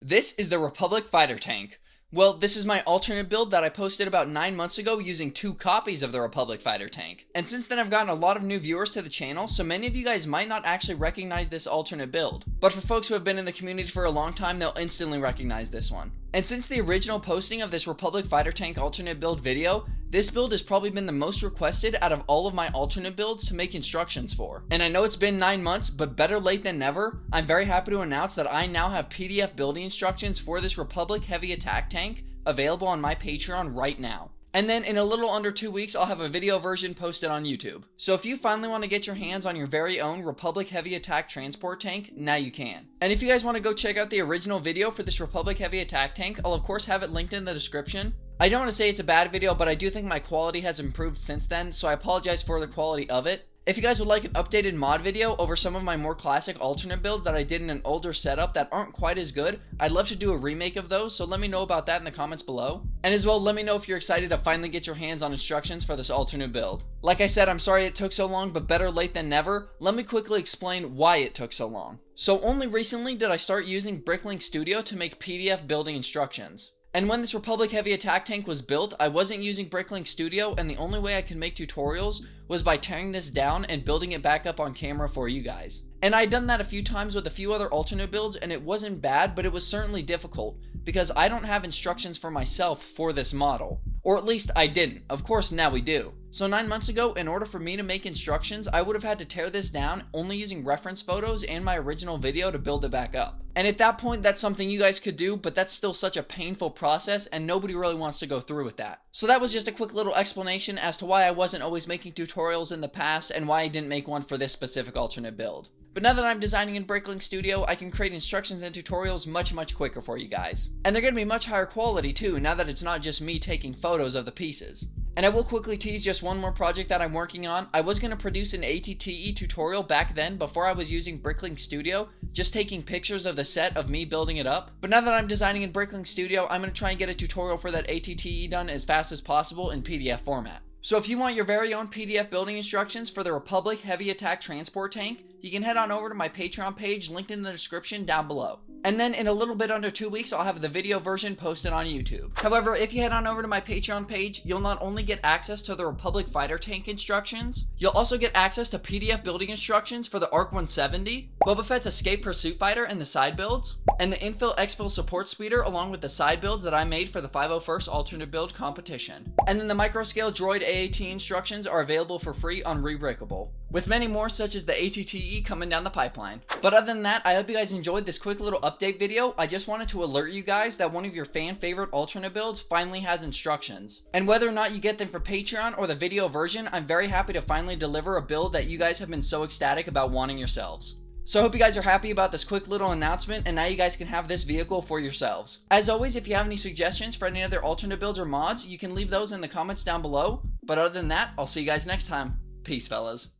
This is the Republic Fighter Tank. Well, this is my alternate build that I posted about 9 months ago using 2 copies of the Republic Fighter Tank. And since then I've gotten a lot of new viewers to the channel, so many of you guys might not actually recognize this alternate build. But for folks who have been in the community for a long time, they'll instantly recognize this one. And since the original posting of this Republic Fighter Tank alternate build video, this build has probably been the most requested out of all of my alternate builds to make instructions for. And I know it's been 9 months, but better late than never. I'm very happy to announce that I now have PDF building instructions for this Republic Heavy Attack Tank available on my Patreon right now. And then in a little under 2 weeks, I'll have a video version posted on YouTube. So if you finally want to get your hands on your very own Republic Heavy Attack Transport Tank, now you can. And if you guys want to go check out the original video for this Republic Heavy Attack Tank, I'll of course have it linked in the description. I don't want to say it's a bad video, but I do think my quality has improved since then, so I apologize for the quality of it. If you guys would like an updated mod video over some of my more classic alternate builds that I did in an older setup that aren't quite as good, I'd love to do a remake of those, so let me know about that in the comments below. And as well, let me know if you're excited to finally get your hands on instructions for this alternate build. Like I said, I'm sorry it took so long, but better late than never. Let me quickly explain why it took so long. So only recently did I start using Bricklink Studio to make PDF building instructions. And when this Republic Heavy Attack Tank was built, I wasn't using Bricklink Studio, and the only way I could make tutorials was by tearing this down and building it back up on camera for you guys. And I'd done that a few times with a few other alternate builds, and it wasn't bad, but it was certainly difficult, because I don't have instructions for myself for this model. Or at least I didn't. Of course, now we do. So 9 months ago, in order for me to make instructions, I would have had to tear this down only using reference photos and my original video to build it back up. And at that point, that's something you guys could do, but that's still such a painful process and nobody really wants to go through with that. So that was just a quick little explanation as to why I wasn't always making tutorials in the past and why I didn't make one for this specific alternate build. But now that I'm designing in Bricklink Studio, I can create instructions and tutorials much quicker for you guys. And they're going to be much higher quality too, now that it's not just me taking photos of the pieces. And I will quickly tease just one more project that I'm working on. I was going to produce an ATTE tutorial back then before I was using Bricklink Studio, just taking pictures of the set of me building it up. But now that I'm designing in Bricklink Studio, I'm going to try and get a tutorial for that ATTE done as fast as possible in PDF format. So if you want your very own PDF building instructions for the Republic Heavy Attack Transport Tank, you can head on over to my Patreon page linked in the description down below. And then in a little bit under 2 weeks, I'll have the video version posted on YouTube. However, if you head on over to my Patreon page, you'll not only get access to the Republic Fighter Tank instructions, you'll also get access to PDF building instructions for the ARC 170, Boba Fett's Escape Pursuit Fighter and the side builds, and the Infill Exfil Support Speeder along with the side builds that I made for the 501st alternate build competition. And then the Microscale Droid AAT instructions are available for free on Rebreakable, with many more such as the ATTE coming down the pipeline. But other than that, I hope you guys enjoyed this quick little update video. I just wanted to alert you guys that one of your fan favorite alternate builds finally has instructions. And whether or not you get them for Patreon or the video version, I'm very happy to finally deliver a build that you guys have been so ecstatic about wanting yourselves. So I hope you guys are happy about this quick little announcement, and now you guys can have this vehicle for yourselves. As always, if you have any suggestions for any other alternate builds or mods, you can leave those in the comments down below. But other than that, I'll see you guys next time. Peace, fellas.